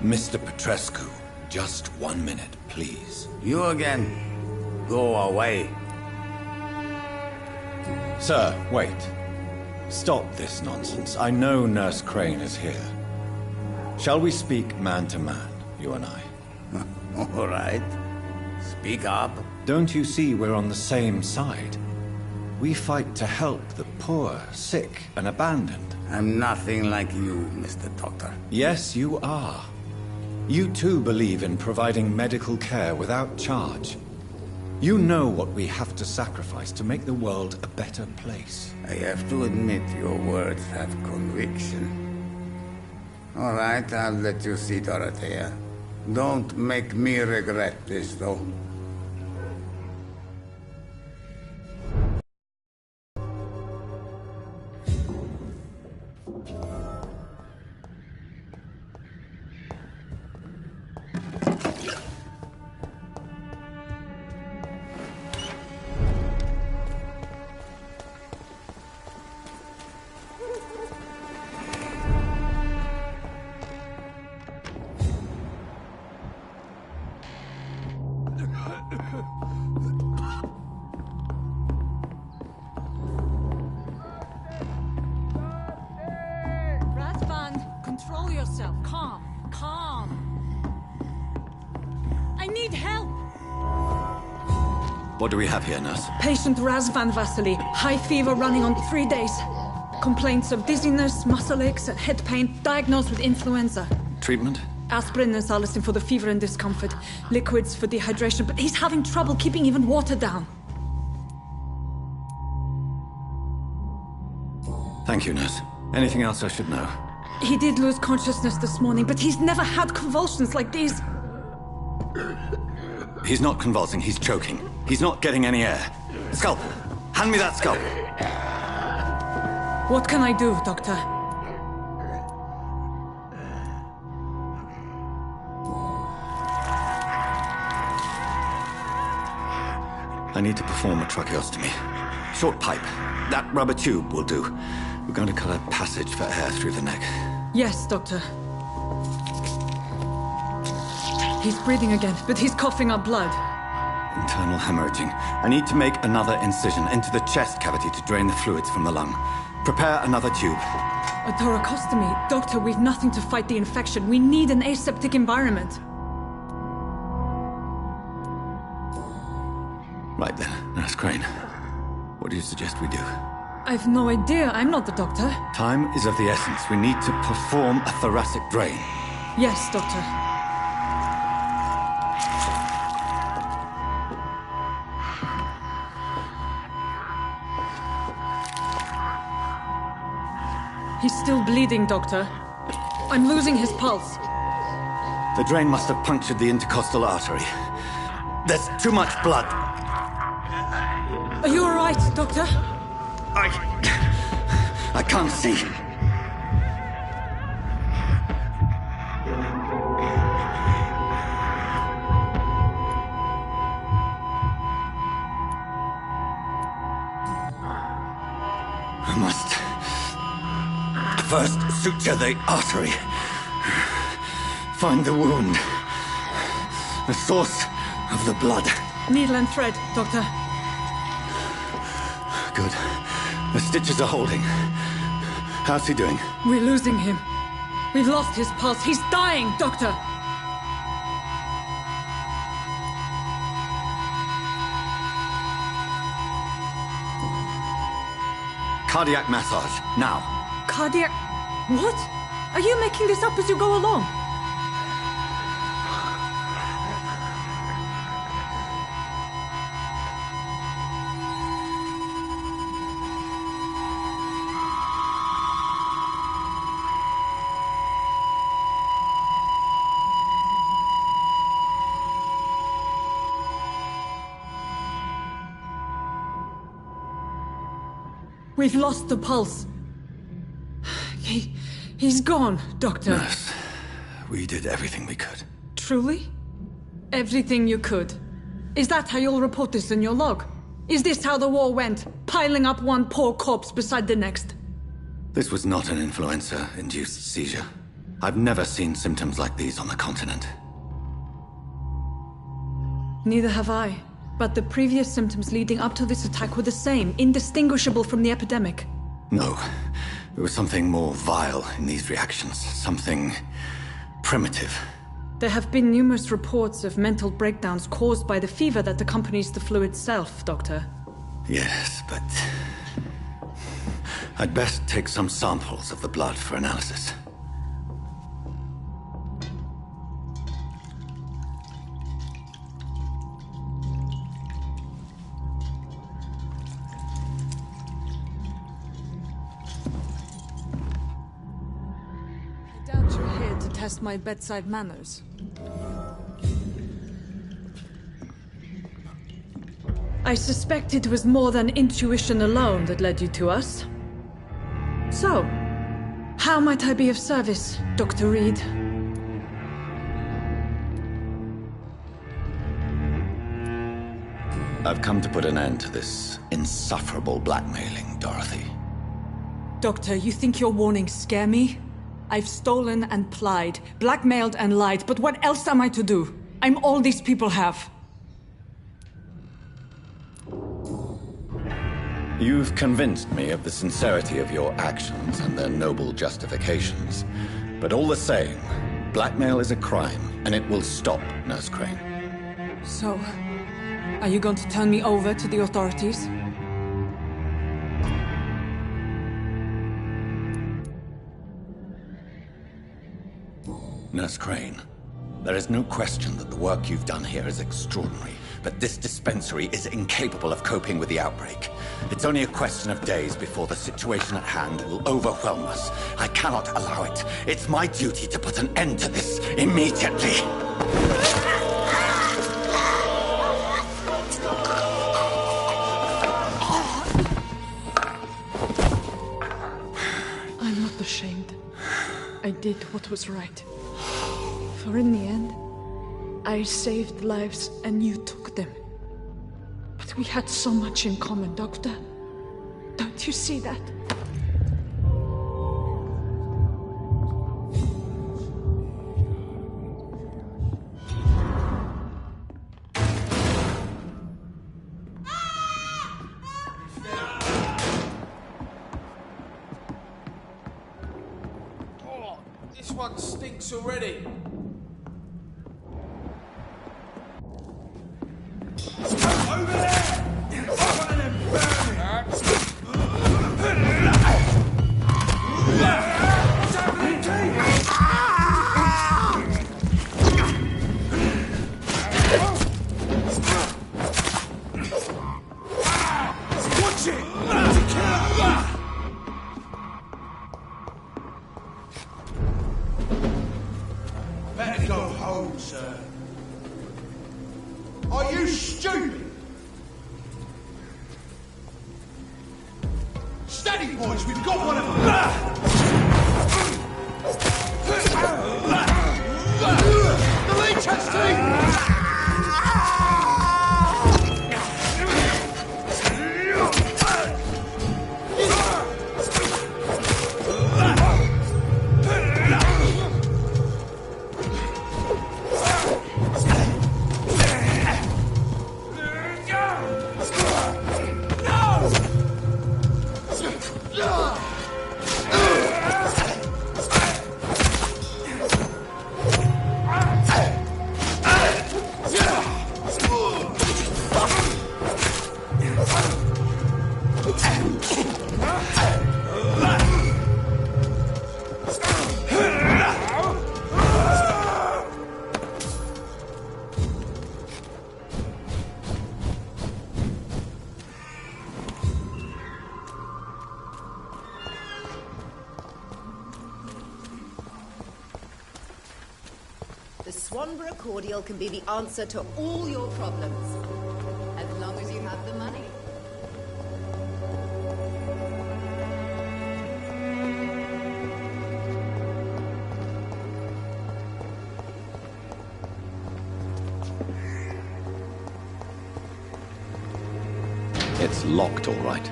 Mr. Petrescu, just 1 minute, please. You again. Go away. Sir, wait. Stop this nonsense. I know Nurse Crane is here. Shall we speak man to man, you and I? All right. Speak up. Don't you see we're on the same side? We fight to help the poor, sick, and abandoned. I'm nothing like you, Mr. Doctor. Yes, you are. You too believe in providing medical care without charge. You know what we have to sacrifice to make the world a better place. I have to admit your words have conviction. All right, I'll let you see, Dorothea. Don't make me regret this, though. Control yourself. Calm. Calm. I need help. What do we have here, nurse? Patient Razvan Vasily. High fever running on 3 days. Complaints of dizziness, muscle aches, and head pain. Diagnosed with influenza. Treatment? Aspirin and salicin for the fever and discomfort. Liquids for dehydration, but he's having trouble keeping even water down. Thank you, nurse. Anything else I should know? He did lose consciousness this morning, but he's never had convulsions like these. He's not convulsing, he's choking. He's not getting any air. Scalpel! Hand me that scalpel! What can I do, Doctor? I need to perform a tracheostomy. Short pipe. That rubber tube will do. We're going to cut a passage for air through the neck. Yes, Doctor. He's breathing again, but he's coughing up blood. Internal hemorrhaging. I need to make another incision into the chest cavity to drain the fluids from the lung. Prepare another tube. A thoracostomy. Doctor, we've nothing to fight the infection. We need an aseptic environment. Right then, Nurse Crane. What do you suggest we do? I've no idea. I'm not the doctor. Time is of the essence. We need to perform a thoracic drain. Yes, Doctor. He's still bleeding, Doctor. I'm losing his pulse. The drain must have punctured the intercostal artery. There's too much blood. Are you all right, Doctor? I can't see. I must first suture the artery. Find the wound. The source of the blood. Needle and thread, Doctor. Good. The stitches are holding. How's he doing? We're losing him. We've lost his pulse. He's dying, Doctor! Cardiac massage, now. Cardiac... What? Are you making this up as you go along? We've lost the pulse. He's gone, Doctor. Nurse, we did everything we could. Truly? Everything you could? Is that how you'll report this in your log? Is this how the war went? Piling up one poor corpse beside the next? This was not an influenza-induced seizure. I've never seen symptoms like these on the continent. Neither have I. But the previous symptoms leading up to this attack were the same, indistinguishable from the epidemic. No. There was something more vile in these reactions. Something primitive. There have been numerous reports of mental breakdowns caused by the fever that accompanies the flu itself, Doctor. Yes, but... I'd best take some samples of the blood for analysis. I doubt you're here to test my bedside manners. I suspect it was more than intuition alone that led you to us. So, how might I be of service, Dr. Reed? I've come to put an end to this insufferable blackmailing, Dorothy. Doctor, you think your warnings scare me? I've stolen and plied, blackmailed and lied, but what else am I to do? I'm all these people have. You've convinced me of the sincerity of your actions and their noble justifications. But all the same, blackmail is a crime, and it will stop, Nurse Crane. So, are you going to turn me over to the authorities? Nurse Crane, there is no question that the work you've done here is extraordinary, but this dispensary is incapable of coping with the outbreak. It's only a question of days before the situation at hand will overwhelm us. I cannot allow it. It's my duty to put an end to this immediately. I'm not ashamed. I did what was right. For in the end, I saved lives and you took them. But we had so much in common, Doctor. Don't you see that? Oh, this one stinks already. Over there! One of them burning! What's happening, Chaine? Watch it! That's a killer! Better go home, sir. Are you stupid? Steady, boys, we've got one of them! The leech has teeth! The Swanborough cordial can be the answer to all your problems. As long as you have the money. It's locked, all right.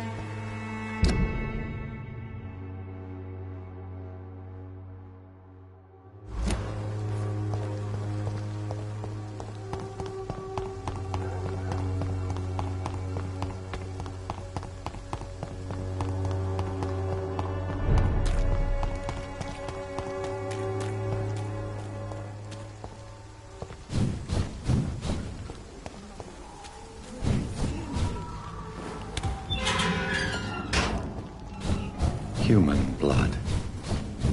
Human blood.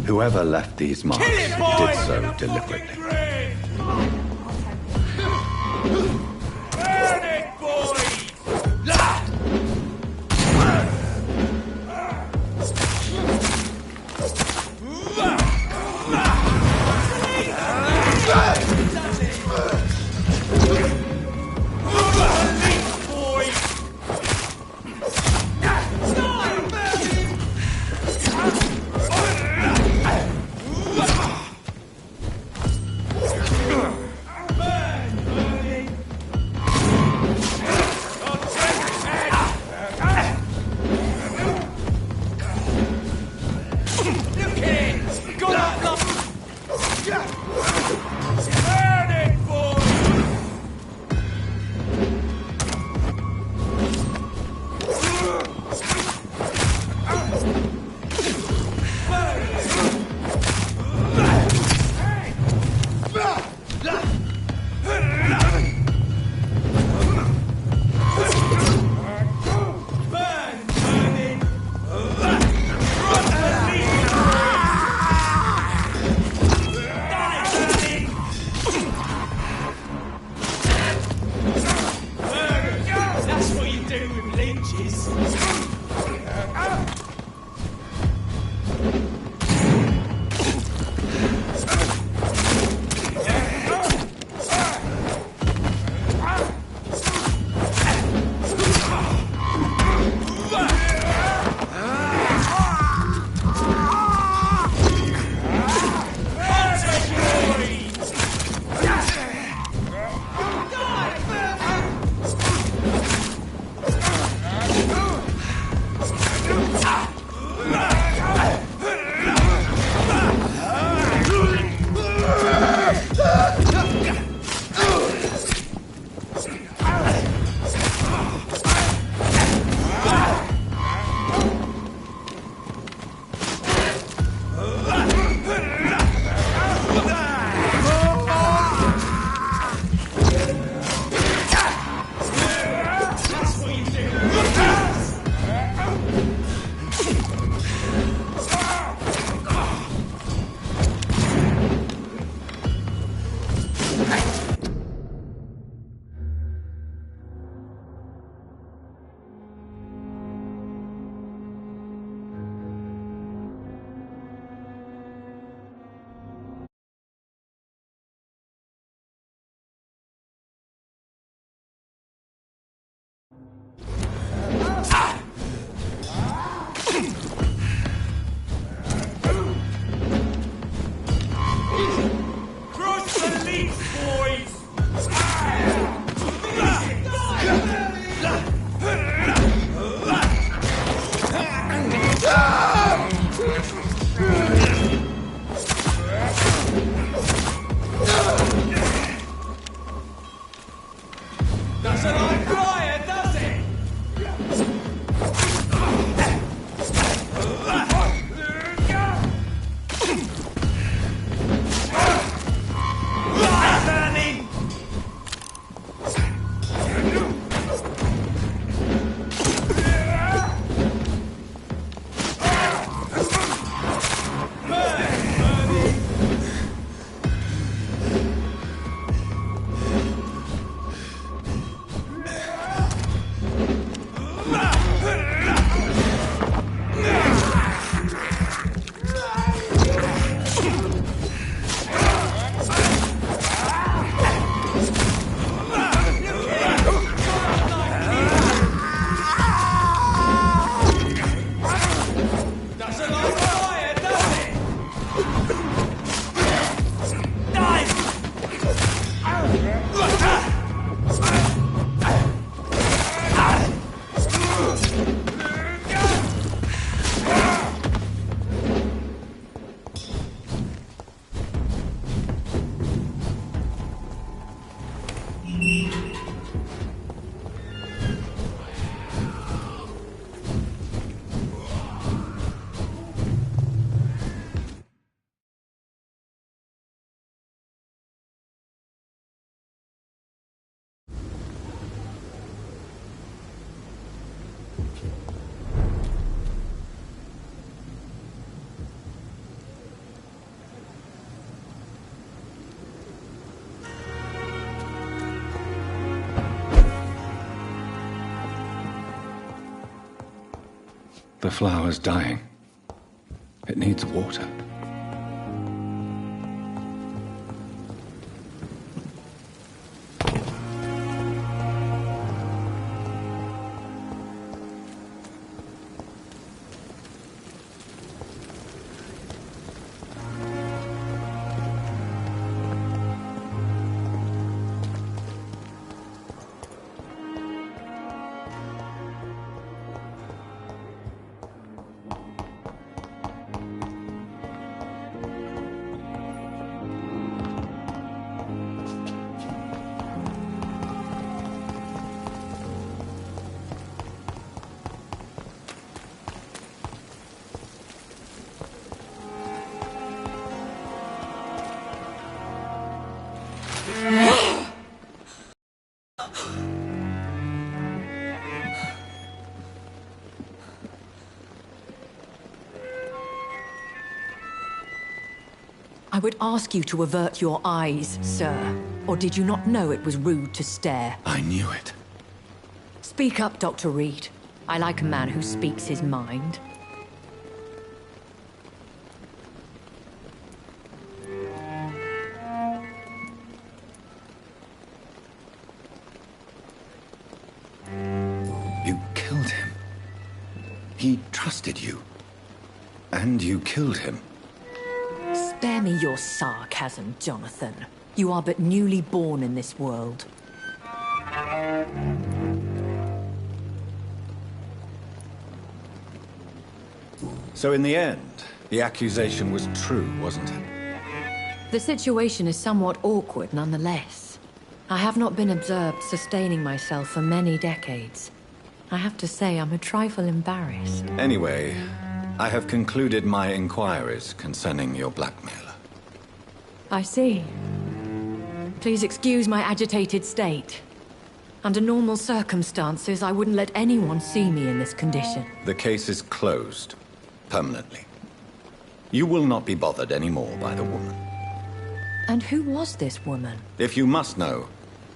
Whoever left these marks did so deliberately. Burn it, boys! The flower's dying. It needs water. I would ask you to avert your eyes, sir. Or did you not know it was rude to stare? I knew it. Speak up, Dr. Reed. I like a man who speaks his mind. You killed him. He trusted you. And you killed him. Spare me your sarcasm, Jonathan. You are but newly born in this world. So in the end, the accusation was true, wasn't it? The situation is somewhat awkward nonetheless. I have not been observed sustaining myself for many decades. I have to say I'm a trifle embarrassed. Anyway, I have concluded my inquiries concerning your blackmailer. I see. Please excuse my agitated state. Under normal circumstances, I wouldn't let anyone see me in this condition. The case is closed. Permanently. You will not be bothered anymore by the woman. And who was this woman? If you must know,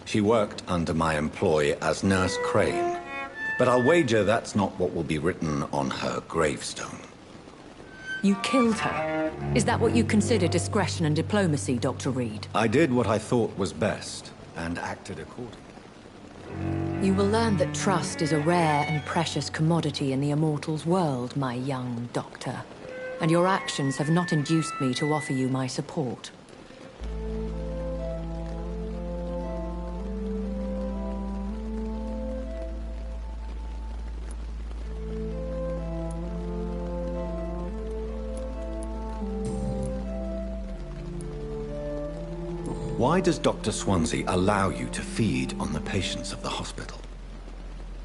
she worked under my employ as Nurse Chaine. But I'll wager that's not what will be written on her gravestone. You killed her. Is that what you consider discretion and diplomacy, Dr. Reed? I did what I thought was best, and acted accordingly. You will learn that trust is a rare and precious commodity in the Immortals world, my young doctor. And your actions have not induced me to offer you my support. Why does Dr. Swansea allow you to feed on the patients of the hospital?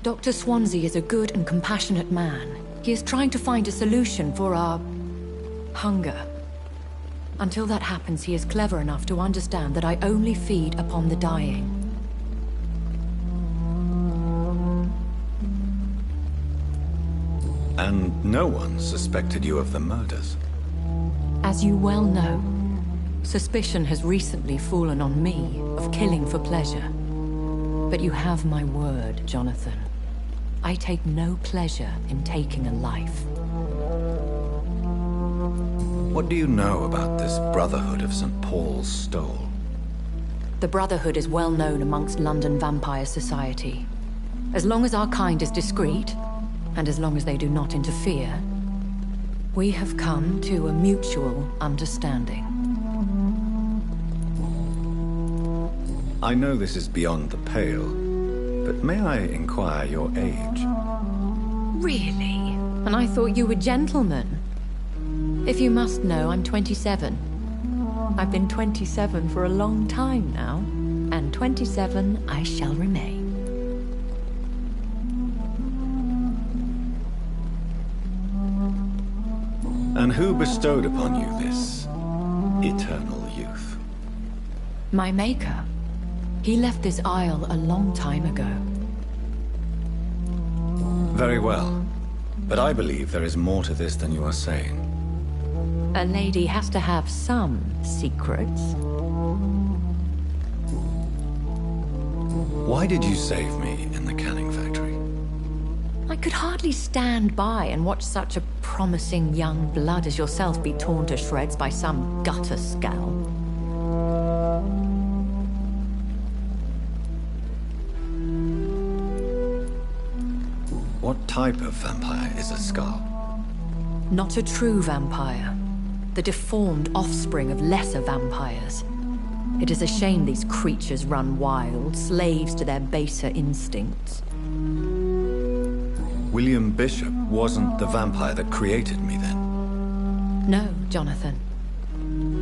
Dr. Swansea is a good and compassionate man. He is trying to find a solution for our hunger. Until that happens, he is clever enough to understand that I only feed upon the dying. And no one suspected you of the murders. As you well know, suspicion has recently fallen on me of killing for pleasure. But you have my word, Jonathan. I take no pleasure in taking a life. What do you know about this Brotherhood of St. Paul's Stole? The Brotherhood is well known amongst London vampire society. As long as our kind is discreet, and as long as they do not interfere, we have come to a mutual understanding. I know this is beyond the pale, but may I inquire your age? Really? And I thought you were gentlemen. If you must know, I'm 27. I've been 27 for a long time now, and 27 I shall remain. And who bestowed upon you this eternal youth? My maker. He left this isle a long time ago. Very well. But I believe there is more to this than you are saying. A lady has to have some secrets. Why did you save me in the canning factory? I could hardly stand by and watch such a promising young blood as yourself be torn to shreds by some gutter scowl. What type of vampire is a skull? Not a true vampire. The deformed offspring of lesser vampires. It is a shame these creatures run wild, slaves to their baser instincts. William Bishop wasn't the vampire that created me, then? No, Jonathan.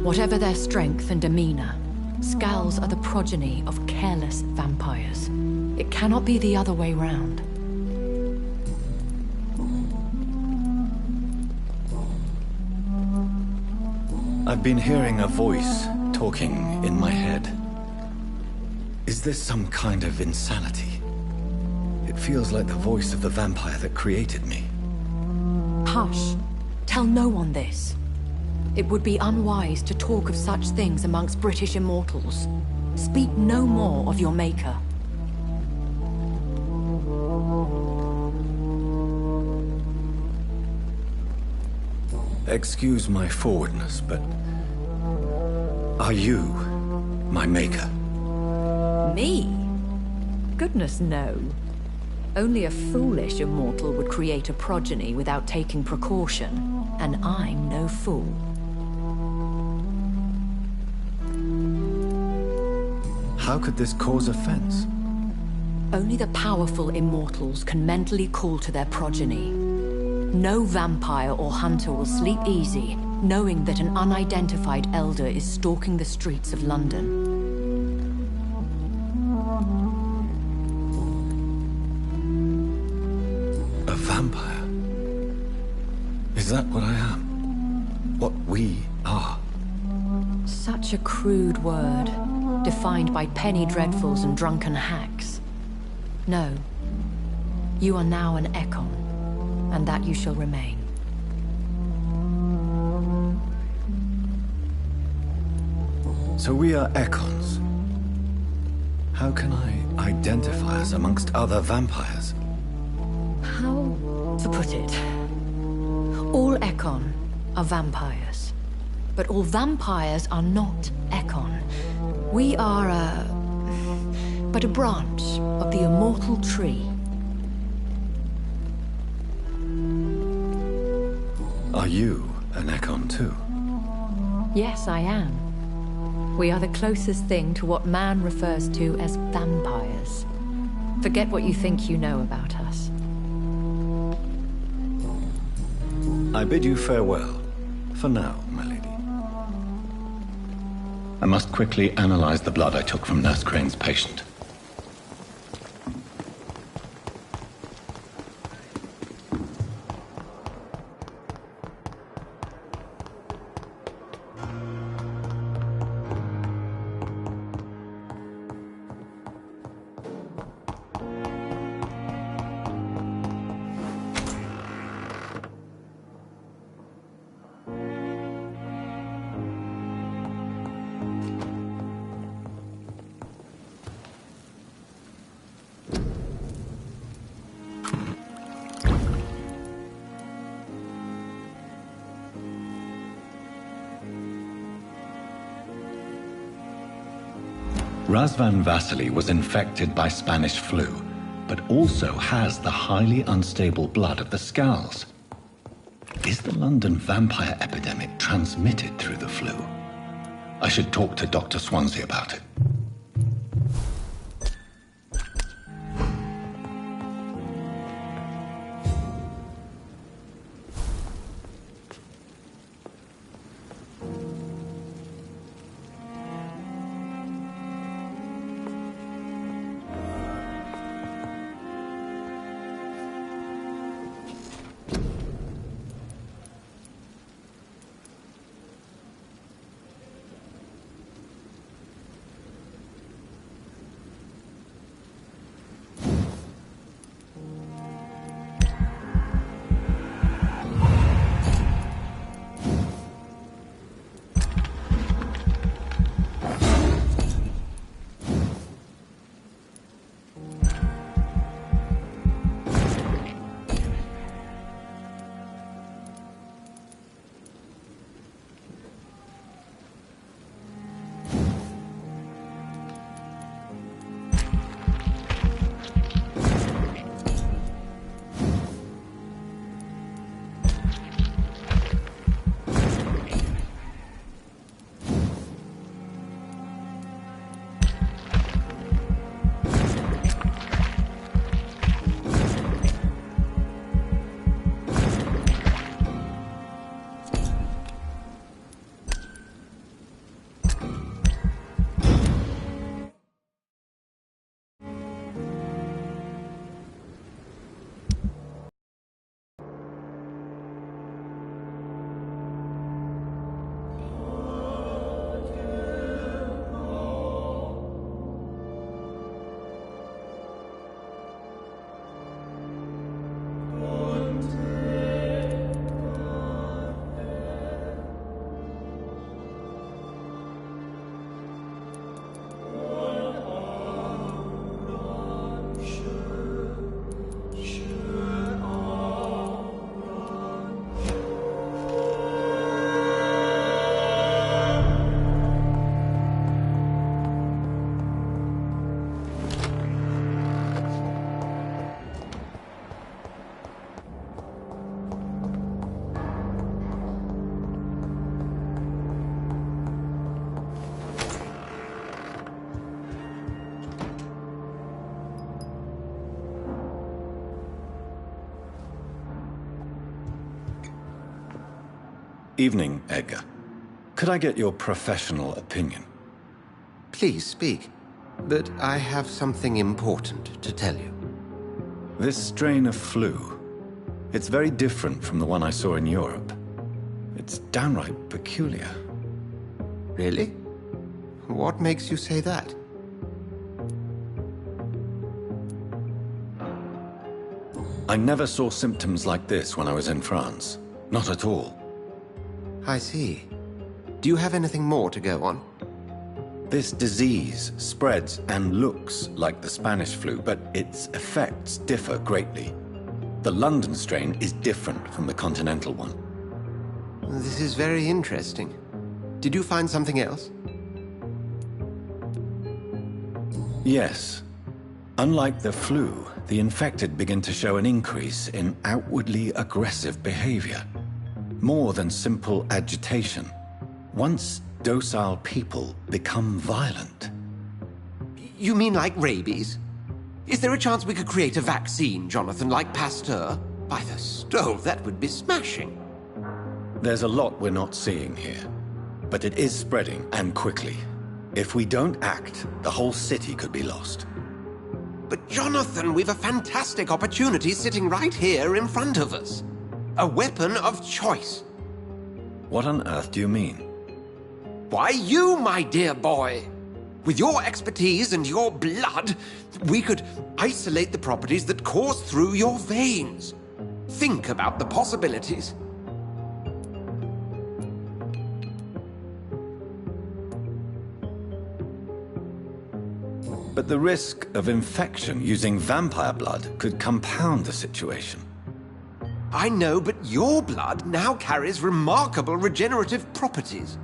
Whatever their strength and demeanor, Skulls are the progeny of careless vampires. It cannot be the other way round. I've been hearing a voice talking in my head. Is this some kind of insanity? It feels like the voice of the vampire that created me. Hush. Tell no one this. It would be unwise to talk of such things amongst British immortals. Speak no more of your maker. Excuse my forwardness, but... are you my maker? Me? Goodness, no. Only a foolish immortal would create a progeny without taking precaution, and I'm no fool. How could this cause offense? Only the powerful immortals can mentally call to their progeny. No vampire or hunter will sleep easy, knowing that an unidentified elder is stalking the streets of London. A vampire? Is that what I am? What we are? Such a crude word, defined by penny dreadfuls and drunken hacks. No. You are now an Ekon, and that you shall remain. So we are Ekons. How can I identify us amongst other vampires? How to put it? All Ekon are vampires. But all vampires are not Ekon. We are but a branch of the immortal tree. Are you an Ekon too? Yes, I am. We are the closest thing to what man refers to as vampires. Forget what you think you know about us. I bid you farewell. For now, my lady. I must quickly analyze the blood I took from Nurse Crane's patient. Razvan Vasily was infected by Spanish flu, but also has the highly unstable blood of the Skulls. Is the London vampire epidemic transmitted through the flu? I should talk to Dr. Swansea about it. Evening, Edgar. Could I get your professional opinion? Please speak, but I have something important to tell you. This strain of flu, it's very different from the one I saw in Europe. It's downright peculiar. Really? What makes you say that? I never saw symptoms like this when I was in France. Not at all. I see. Do you have anything more to go on? This disease spreads and looks like the Spanish flu, but its effects differ greatly. The London strain is different from the continental one. This is very interesting. Did you find something else? Yes. Unlike the flu, the infected begin to show an increase in outwardly aggressive behavior. More than simple agitation. Once docile people become violent. You mean like rabies? Is there a chance we could create a vaccine, Jonathan, like Pasteur? By the stove, that would be smashing. There's a lot we're not seeing here. But it is spreading, and quickly. If we don't act, the whole city could be lost. But Jonathan, we've a fantastic opportunity sitting right here in front of us. A weapon of choice. What on earth do you mean? Why, you, my dear boy. With your expertise and your blood, we could isolate the properties that course through your veins. Think about the possibilities. But the risk of infection using vampire blood could compound the situation. I know, but your blood now carries remarkable regenerative properties.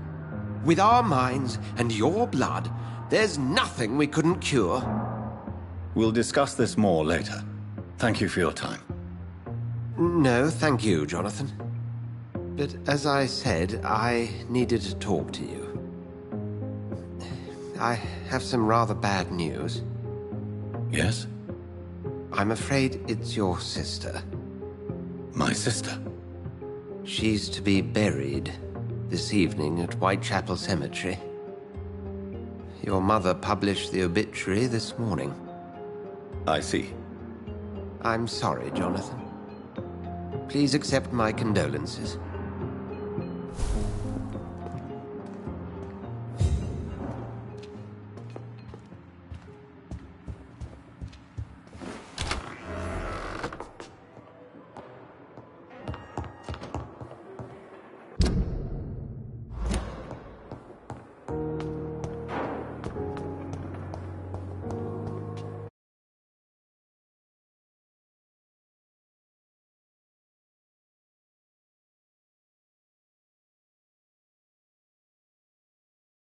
With our minds and your blood, there's nothing we couldn't cure. We'll discuss this more later. Thank you for your time. No, thank you, Jonathan. But as I said, I needed to talk to you. I have some rather bad news. Yes? I'm afraid it's your sister. My sister? She's to be buried this evening at Whitechapel Cemetery. Your mother published the obituary this morning. I see. I'm sorry, Jonathan. Please accept my condolences.